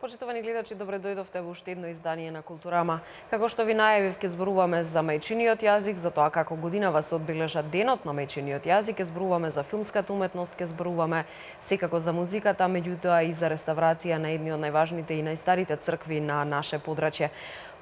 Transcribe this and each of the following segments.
Почитувани гледачи, добре дојдовте во уште едно издание на Културама. Како што ви најавив, ќе зборуваме за мајчиниот јазик, за тоа како годинава се одбележа денот на мајчиниот јазик, ќе зборуваме за филмската уметност, ќе зборуваме секако за музиката, меѓутоа и за реставрација на едни од најважните и најстарите цркви на наше подрачје.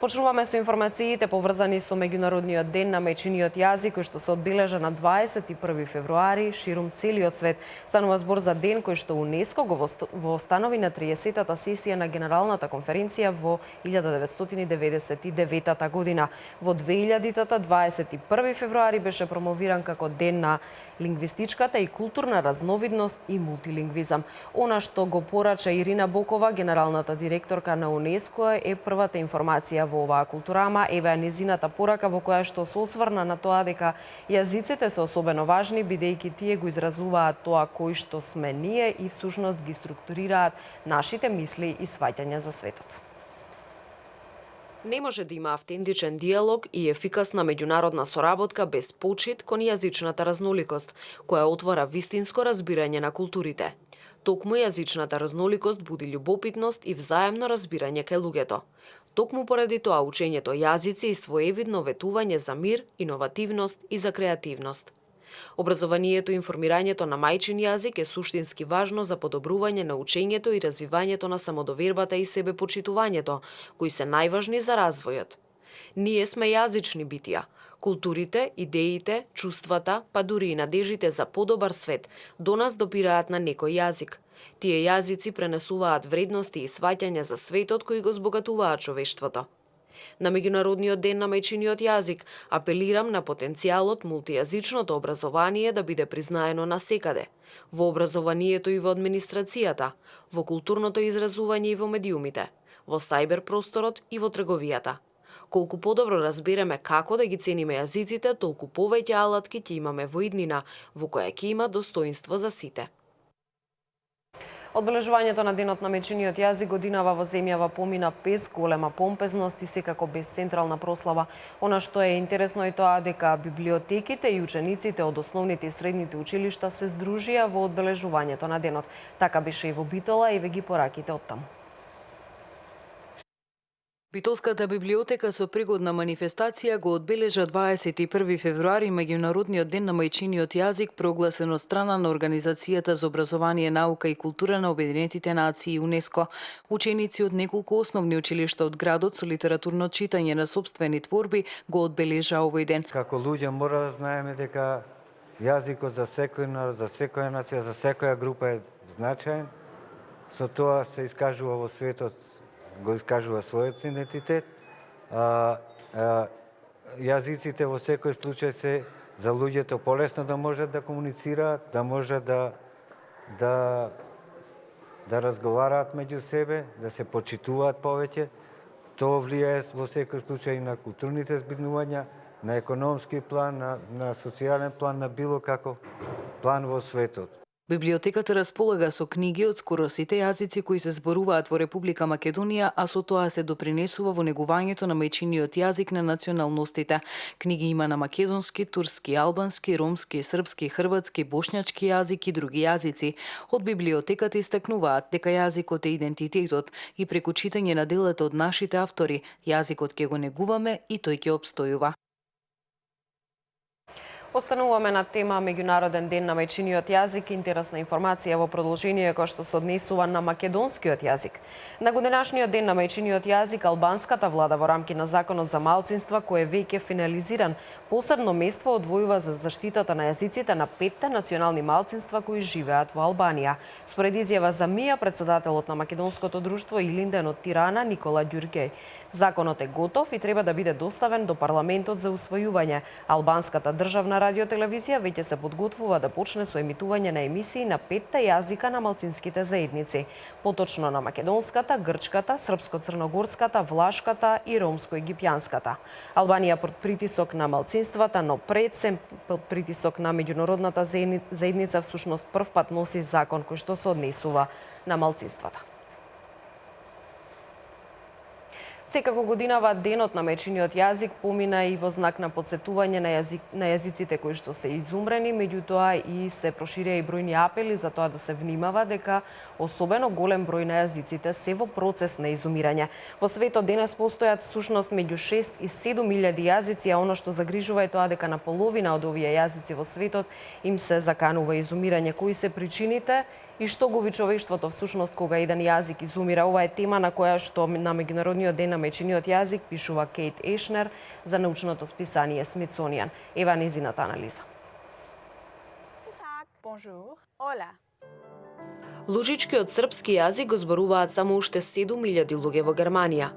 Почнуваме со информациите поврзани со меѓународниот ден на мајчиниот јазик, кој што се одбележа на 21 февруари ширум целиот свет. Станува збор за ден кој што УНЕСКО го востанови на 30-та сесија на Генералната конференција во 1999 година. Во 2000-та 21 февруари беше промовиран како ден на лингвистичката и културна разновидност и мултилингвизам. Она што го порача Ирина Бокова, генералната директорка на УНЕСКО, е првата информација во оваа Културама. Еве незината порака во која што се осврна на тоа дека јазиците се особено важни, бидејќи тие го изразуваат тоа кој што сме ние и всушност ги структурираат нашите мисли и сваќања за светот. Не може да има автентичен диалог и ефикасна меѓународна соработка без почит кон јазичната разноликост, која отвора вистинско разбирање на културите. Токму јазичната разноликост буди љубопитност и взаемно разбирање кај луѓето. Токму поради тоа учењето јазици и своевидно ветување за мир, иновативност и за креативност. Образованието и информирањето на мајчин јазик е суштински важно за подобрување на учењето и развивањето на самодовербата и себепочитувањето, кои се најважни за развојот. Ние сме јазични битија. Културите, идеите, чувствата, па дури и надежите за подобар свет до нас допираат на некој јазик. Тие јазици пренесуваат вредности и сваќања за светот кои го збогатуваат човештвото. На меѓународниот ден на мајчиниот јазик апелирам на потенцијалот мултијазичното образование да биде признаено насекаде, во образованието и во администрацијата, во културното изразување и во медиумите, во сајбер просторот и во трговијата. Колку подобро разбереме како да ги цениме јазиците, толку повеќе алатки ќе имаме во иднина, во која ќе има достоинство за сите. Одбележувањето на денот на мајчиниот јазик годинава во земјава помина без голема помпезност и секако без централна прослава. Она што е интересно е тоа дека библиотеките и учениците од основните и средните училишта се здружија во одбележувањето на денот. Така беше и во Битола и ве ги пораките од таму. Битолската библиотека со пригодна манифестација го одбележа 21 февруари меѓународниот ден на мајчиниот јазик, прогласен од страна на Организацијата за образование, наука и култура на Обединетите нации УНЕСКО. Ученици од неколку основни училишта од градот со литературно читање на сопствени творби го одбележа овој ден. Како луѓе мора да знаеме дека јазикот за секој народ, за секоја нација, за секоја група е значаен. Со тоа се искажува во светот, го искажува својот идентитет. Јазиците во секој случај се за луѓето полесно да можат да комуницираат, да можат да разговараат меѓу себе, да се почитуваат повеќе. Тоа влијае во секој случај на културните збиднувања, на економски план, на социјален план, на било каков план во светот. Библиотеката располага со книги од скоро сите јазици кои се зборуваат во Република Македонија, а со тоа се допринесува во негувањето на мајчиниот јазик на националностите. Книги има на македонски, турски, албански, ромски, српски, хрватски, бошњачки јазик и други јазици. Од библиотеката истакнуваат дека јазикот е идентитетот и преку читање на делата од нашите автори, јазикот ќе го негуваме и тој ќе обстојува. Остануваме на тема Меѓународен ден на мајчиниот јазик. Интересна информација во продолжение која што се однесува на македонскиот јазик. На годинашниот ден на мајчиниот јазик, албанската влада во рамки на Законот за малцинства, кој е веќе финализиран, посебно место одвојува за заштитата на јазиците на 5 национални малцинства кои живеат во Албанија. Според изјава за МИА, председателот на Македонското друштво Илинден од Тирана, Никола Ѓурѓеј, законот е готов и треба да биде доставен до парламентот за усвојување. Албанската државна радиотелевизија веќе се подготвува да почне со емитување на емисии на 5 јазика на малцинските заедници, поточно на македонската, грчката, српско-црногорската, влашката и ромско-египјанската. Албанија под притисок на малцинствата, но пред се под притисок на меѓународната заедница, всушност првпат носи закон кој што се однесува на малцинствата. Секако годинава денот на мајчиниот јазик помина и во знак на потсетување на јазиците кои што се изумрени, меѓутоа и се проширија и бројни апели за тоа да се внимава дека особено голем број на јазиците се во процес на изумирање. Во светот денес постојат всушност меѓу 6 и 7 илјади јазици, а оно што загрижува е тоа дека на половина од овие јазици во светот им се заканува изумирање. Кои се причините и што губи човештвото всушност кога еден јазик изумира? Ова е тема на која што на меѓународниот ден на мајчиниот јазик пишува Кейт Ешнер за научното списание Смитсонијан. Ева незината анализа. Bonjour. Hola. Лужичкиот српски јазик го зборуваат само уште 7.000 луѓе во Германија.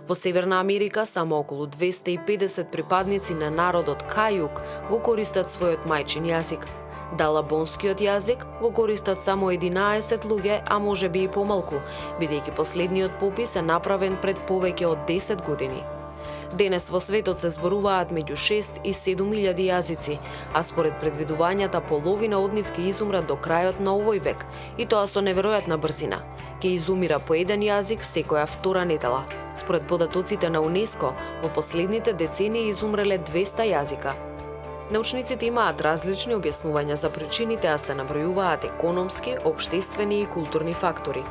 Во Северна Америка само околу 250 припадници на народот Кајук го користат својот мајчин јазик. Далабонскиот јазик го користат само 11 луѓе, а може би и помалку, бидејќи последниот попис е направен пред повеќе од 10 години. Денес во светот се зборуваат меѓу 6 и 7 илјади јазици, а според предвидувањата половина од нив ќе изумрат до крајот на овој век, и тоа со неверојатна брзина. Ќе изумира по еден јазик секоја втора недела. Според податоците на УНЕСКО, во последните децении изумреле 200 јазика. Научниците имаат различни објаснувања за причините, а се набројуваат економски, општествени и културни фактори.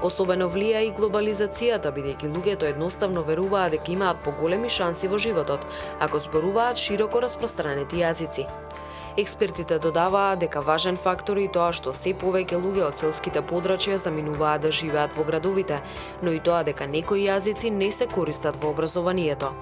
Особено влија и глобализацијата, бидејќи луѓето едноставно веруваат дека имаат поголеми шанси во животот, ако зборуваат широко распространети јазици. Експертите додаваат дека важен фактор е тоа што се повеќе луѓе од селските подрачја заминуваат да живеат во градовите, но и тоа дека некои јазици не се користат во образованието.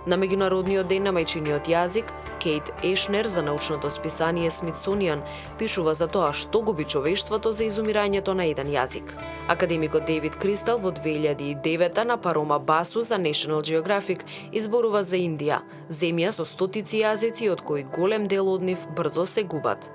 На меѓународниот ден на мајчиниот јазик, Кейт Ешнер за научното списание Смитсонијан пишува за тоа што губи човештвото за изумирањето на еден јазик. Академикот Дейвид Кристал во 2009 на парома Басу за National Geographic изборува за Индија, земја со стотици јазици од кои голем дел од нив брзо се губат.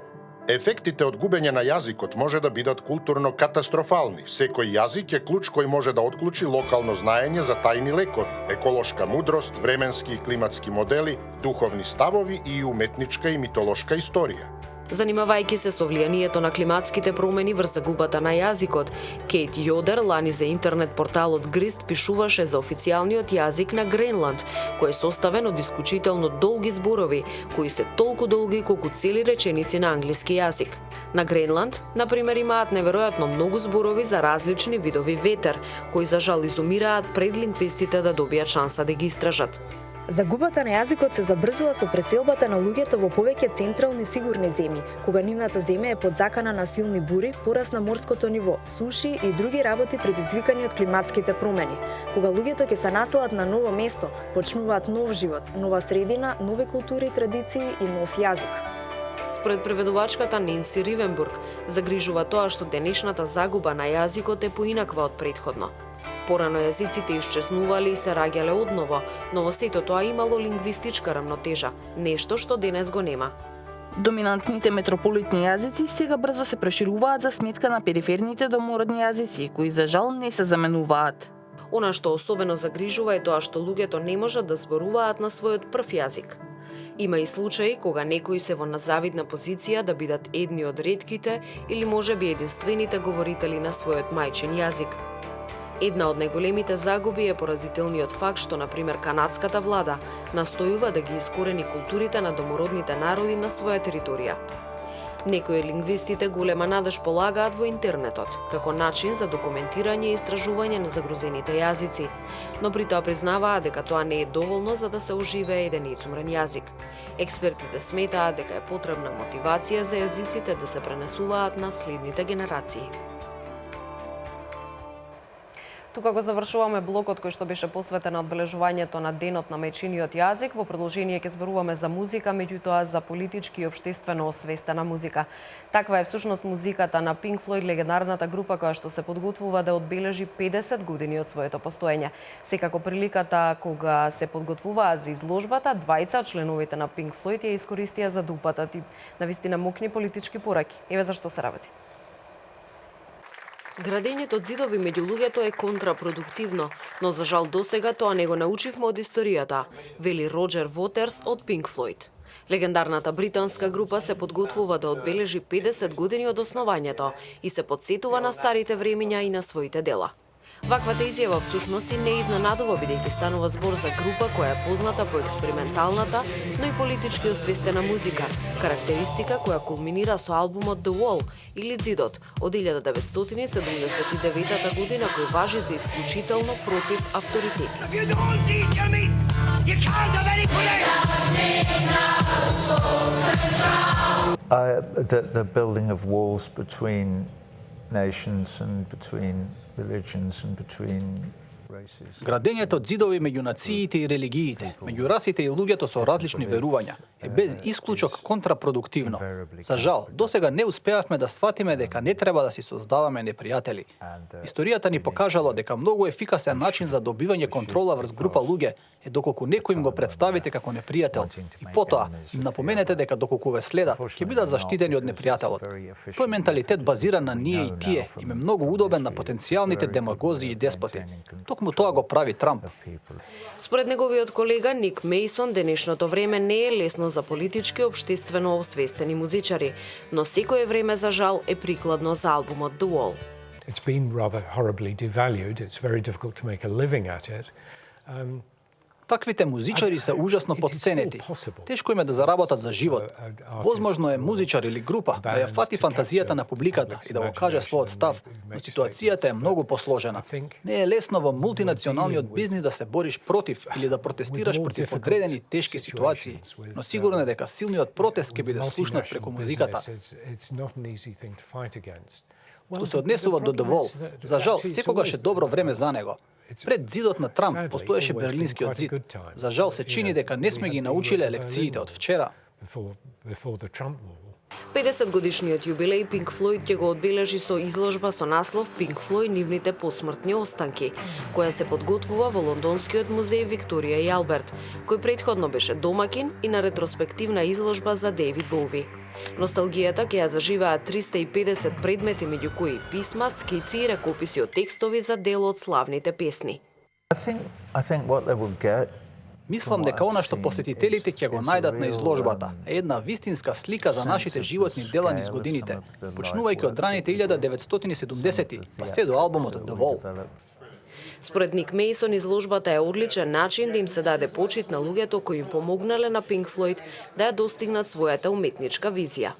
Ефектите од губење на јазикот може да бидат културно катастрофални. Секој јазик е клуч кој може да отклучи локално знаење за тајни лекови, еколошка мудрост, временски и климатски модели, духовни ставови и уметничка и митолошка историја. Занимавајќи се со влијанието на климатските промени врз загубата на јазикот, Кейт Јодер лани за интернет порталот Грист пишуваше за официјалниот јазик на Гренланд, кој е составен од исклучително долги зборови, кои се толку долги колку цели реченици на англиски јазик. На Гренланд, например, имаат неверојатно многу зборови за различни видови ветер, кои за жал изумираат пред лингвистите да добијат шанса да ги истражат. Загубата на јазикот се забрзува со преселбата на луѓето во повеќе централни сигурни земји, кога нивната земја е под закана на силни бури, пораст на морското ниво, суши и други работи предизвикани од климатските промени. Кога луѓето ќе се населат на ново место, почнуваат нов живот, нова средина, нови култури и традиции и нов јазик. Според преведувачката Ненси Ривенбург, загрижува тоа што денешната загуба на јазикот е поинаква од претходно. Порано јазиците исчезнувале и се раѓале одново, но во сето тоа имало лингвистичка рамнотежа, нешто што денес го нема. Доминантните метрополитни јазици сега брзо се прошируваат за сметка на периферните домородни јазици, кои за жал не се заменуваат. Она што особено загрижува е тоа што луѓето не можат да зборуваат на својот прв јазик. Има и случаи кога некои се во незавидна позиција да бидат едни од ретките или можеби единствените говорители на својот мајчин јазик. Една од најголемите загуби е поразителниот факт што, например, канадската влада настојува да ги искорени културите на домородните народи на своја територија. Некои лингвистите голема надеж полагаат во интернетот, како начин за документирање и истражување на загрозените јазици, но при тоа признаваат дека тоа не е доволно за да се оживее еден изумрен јазик. Експертите сметаат дека е потребна мотивација за јазиците да се пренесуваат на следните генерации. Тука го завршуваме блокот кој што беше посветен на одбележувањето на денот на мајчиниот јазик. Во продолжение ќе зборуваме за музика, меѓутоа за политички и општествено освестена музика. Таква е всушност музиката на Pink Floyd, легендарната група која што се подготвува да одбележи 50 години од своето постоење. Секако приликата кога се подготвуваат за изложбата, двајца членовите на Pink Floyd ја искористија за да упатат и навистина мокни политички пораки. Еве зашто се работи. Градењето од зидови меѓу луѓето е контрапродуктивно, но за жал досега тоа не го научивме од историјата, вели Роџер Вотерс од Pink Floyd. Легендарната британска група се подготвува да одбележи 50 години од основањето и се потсетува на старите времиња и на своите дела. Ваквата изјава всушност и не изненадува, бидејќи станува збор за група која е позната по експерименталната, но и политички освестена музика, карактеристика која кулминира со албумот The Wall или Зидот од 1979 година, кој важи за исклучително против авторитети. The building of walls between nations and between religions and between races. Градењето од зидови меѓу нациите и религиите, меѓу расите и луѓето со различни верувања, е без исклучок контрапродуктивно. За жал, досега не успеавме да сватиме дека не треба да си создаваме непријатели. Историјата ни покажала дека многу ефикасен начин за добивање контрола врз група луѓе е доколку некој им го представите како непријател и потоа им напоменете дека доколку ве следат, ќе бидат заштитени од непријателот. Тој менталитет базиран на ние и тие им е многу удобен на потенцијалните демагози и деспоти. Токму тоа го прави Трамп. Според неговиот колега Ник Мейсон, денешното време не е лесно за политички и општествено освестени музичари, но секое време за жал е прикладно за албумот The Wall. It's been rather horribly devalued. It's very difficult to make a living at it. Таквите музичари се ужасно потценети. Тешко им е да заработат за живот. Возможно е музичар или група да ја фати фантазијата на публиката и да го каже својот став, но ситуацијата е многу посложена. Не е лесно во мултинационалниот бизнис да се бориш против или да протестираш против одредени тешки ситуации, но сигурно е дека силниот протест ќе биде слушнат преку музиката. Што се однесува до The Wall, за жал секогаш е добро време за него. Пред зидот на Трамп постоеше Берлинскиот зид. За жал се чини дека не сме ги научиле лекциите од вчера. 50-годишниот јубилеј Pink Floyd ќе го одбележи со изложба со наслов Pink Floyd нивните посмртни останки, која се подготвува во лондонскиот музеј Викторија и Алберт, кој претходно беше домакин и на ретроспективна изложба за Дейвид Боуи. Носталгијата ќе ја заживеат 350 предмети, меѓу кои писма, скици и ракописи од текстови за дел од славните песни. Мислам дека она што посетителите ќе го најдат на изложбата е една вистинска слика за нашите животни дела низ годините, почнувајќи од раните 1970-ти, па се до албумот The Wall. Според Ник Мейсон, изложбата е одличен начин да им се даде почит на луѓето кои им помогнале на Pink Floyd да ја достигнат својата уметничка визија.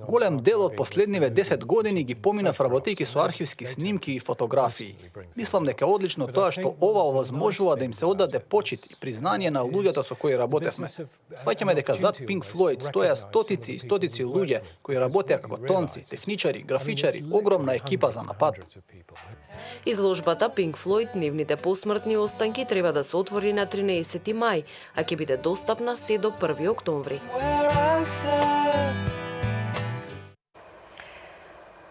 Голем дел од последниве 10 години ги поминав работејќи со архивски снимки и фотографии. Мислам дека е одлично тоа што ова овозможува да им се одаде почит и признание на луѓето со кои работевме. Сваќаме дека зад Pink Floyd стоја стотици и стотици луѓе кои работеа како тонци, техничари, графичари, огромна екипа за напад. Изложбата Pink Floyd нивните посмртни останки треба да се отвори на 13 мај, а ќе биде достапна се до 1 октомври.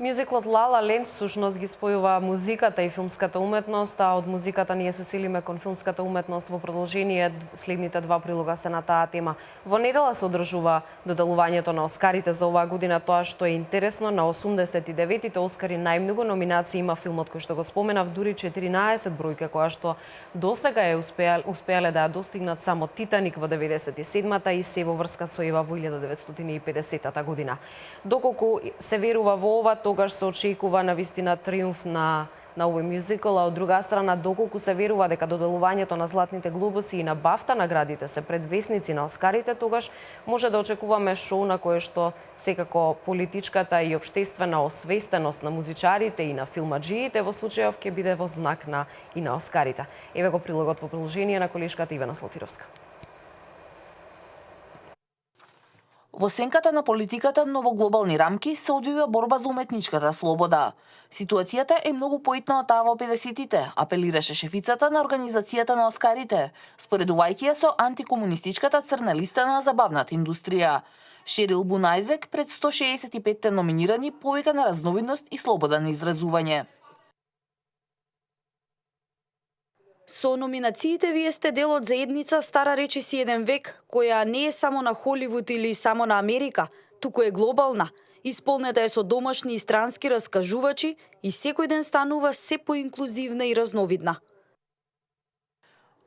Мюзиклот La La Land всушност ги спојува музиката и филмската уметност, а од музиката ние се селиме кон филмската уметност во продолжение. Следните два прилога се на таа тема. Во недела се одржува доделувањето на Оскарите за оваа година. Тоа што е интересно, на 89-тите Оскари најмногу номинации има филмот кој што го споменав, дури 14 бројка, која што досега е успеале да ја достигнат само Титаник во 97-та и се во врска со Ева во 1950-та година. Доколку се верува во ова, тогаш се очекува на вистина триумф на овој мюзикл, а од друга страна, доколку се верува дека доделувањето на Златните глобуси и на Бафта наградите се предвесници на Оскарите, тогаш може да очекуваме шоу на кое што секако политичката и општествена освестеност на музичарите и на филмаджиите во случајов ќе биде во знак и на Оскарите. Еве го прилогот во приложение на колешката Ивана Слатировска. Во сенката на политиката, но во глобални рамки, се одвива борба за уметничката слобода. Ситуацијата е многу поитна од таа во 50-тите, апелираше шефицата на организацијата на Оскарите, споредувајќи ја со антикомунистичката црна листа на забавната индустрија. Шерил Бунайзек пред 165 номинирани повика на разновидност и слобода на изразување. Со номинациите вие сте дел од заедница стара речиси еден век, која не е само на Холивуд или само на Америка, туку е глобална. Исполнета е со домашни и странски раскажувачи и секој ден станува се поинклузивна и разновидна.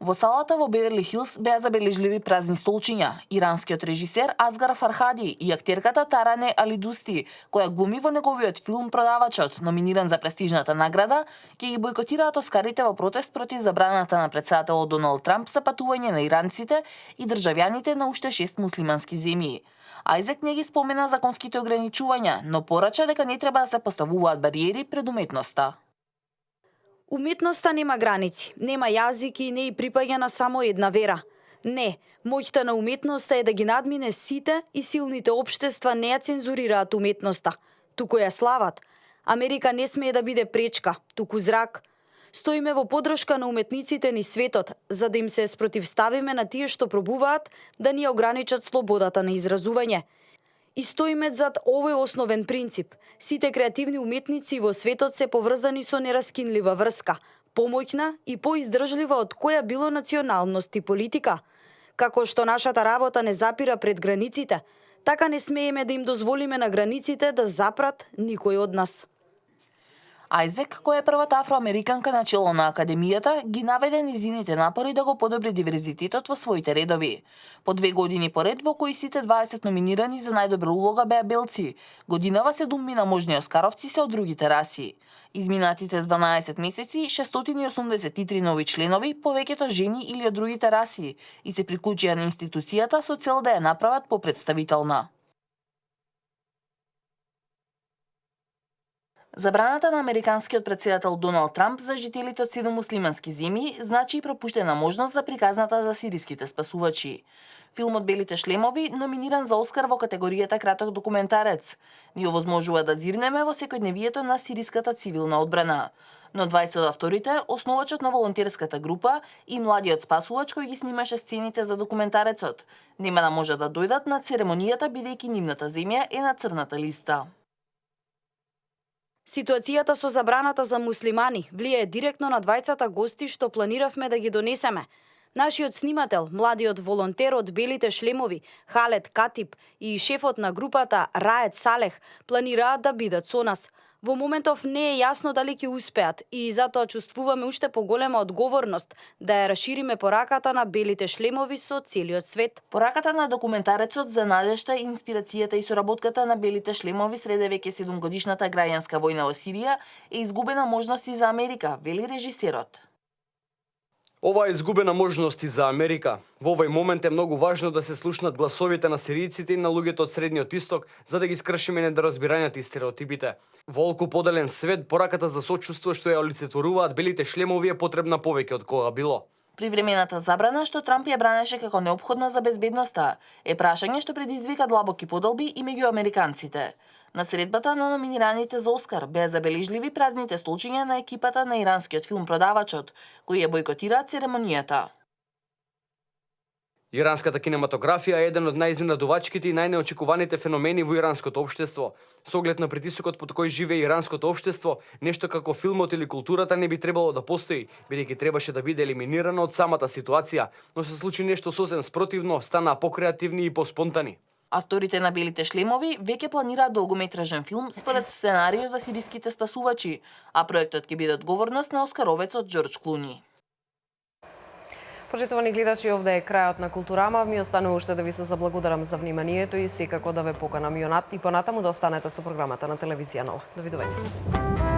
Во салата во Беверли Хилс беа забележливи празни столчиња. Иранскиот режисер Азгар Фархади и актерката Таране Алидусти, која глуми во неговиот филм Продавачот, номиниран за престижната награда, ќе ги бойкотираат Оскарите во протест против забраната на претседателот Доналд Трамп за патување на иранците и државјаните на уште 6 муслимански земји. Ајзек не ги спомена законските ограничувања, но порача дека не треба да се поставуваат бариери пред уметноста. Уметноста нема граници, нема јазик и не и припаѓа на само една вера. Не, моќта на уметноста е да ги надмине сите и силните општества не ја цензурираат уметноста, туку ја слават. Америка не смее да биде пречка, туку зрак. Стоиме во поддршка на уметниците низ светот, за да им се спротивставиме на тие што пробуваат да ни ограничат слободата на изразување. И стоиме зад овој основен принцип. Сите креативни уметници во светот се поврзани со нераскинлива врска, помоќна и поиздржлива од која било националност и политика. Како што нашата работа не запира пред границите, така не смееме да им дозволиме на границите да запрат никој од нас. Ајзек, која е првата афроамериканка на чело на Академијата, ги наведе низините напори да го подобри диверзитетот во своите редови. По 2 години поред во кои сите 20 номинирани за најдобра улога беа белци, годинава 7 можни оскаровци се од другите раси. Изминатите 12 месеци, 683 нови членови, повеќето жени или од другите раси, и се приклучија на институцијата со цел да ја направат попредставителна. Забраната на американскиот претседател Доналд Трамп за жителите од 7 муслимански земји значи и пропуштена можност за приказната за сириските спасувачи. Филмот Белите шлемови, номиниран за Оскар во категоријата краток документарец, ни овозможува да зирнеме во секојдневието на сириската цивилна одбрана. Но двајца од авторите, основачот на волонтерската група и младиот спасувач кој ги снимаше сцените за документарецот, нема да може да дојдат на церемонијата бидејќи нивната земја е на црната листа. Ситуацијата со забраната за муслимани влијае директно на двајцата гости што планиравме да ги донесеме. Нашиот снимател, младиот волонтер од Белите шлемови, Халет Катип и шефот на групата Раед Салех планираат да бидат со нас. Во моментов не е јасно дали ќе успеат и затоа чувствуваме уште поголема одговорност да ја расшириме пораката на Белите шлемови со целиот свет. Пораката на документарецот за надежта, инспирацијата и соработката на Белите шлемови среде веќе 7-годишната граѓанска војна во Сирија е изгубена можност и за Америка, вели режисерот. Ова е изгубена можност и за Америка. Во овој момент е многу важно да се слушнат гласовите на сиријците и на луѓето од Средниот Исток, за да ги скршиме недоразбирањата и стереотипите. Во олку поделен свет, пораката за сочувство што ја олицетворуваат Белите шлемови е потребна повеќе од кога било. Привремената забрана што Трамп ја бранеше како неопходна за безбедноста е прашање што предизвика длабоки поделби и меѓу американците. На средбата на номинираните за Оскар беа забележливи празните столчиња на екипата на иранскиот филм Продавачот, кои ја бойкотираат церемонијата. Иранската кинематографија е еден од најизненадувачките и најнеочекуваните феномени во иранското општество. Со оглед на притисокот под кој живее иранското општество, нешто како филмот или културата не би требало да постои, бидејќи требаше да биде елиминирано од самата ситуација, но се случи нешто сосем спротивно, станаа покреативни и поспонтани. Авторите на Белите шлемови веќе планираат долгометражен филм според сценарио за сириските спасувачи, а проектот ќе биде одговорност на оскаровецот Џорџ Клуни. Почитувани гледачи, овде е крајот на Културама. Ми останува уште да ви се заблагодарам за вниманието и секако да ве поканам и понатаму да останете со програмата на телевизија Нова. Довидување.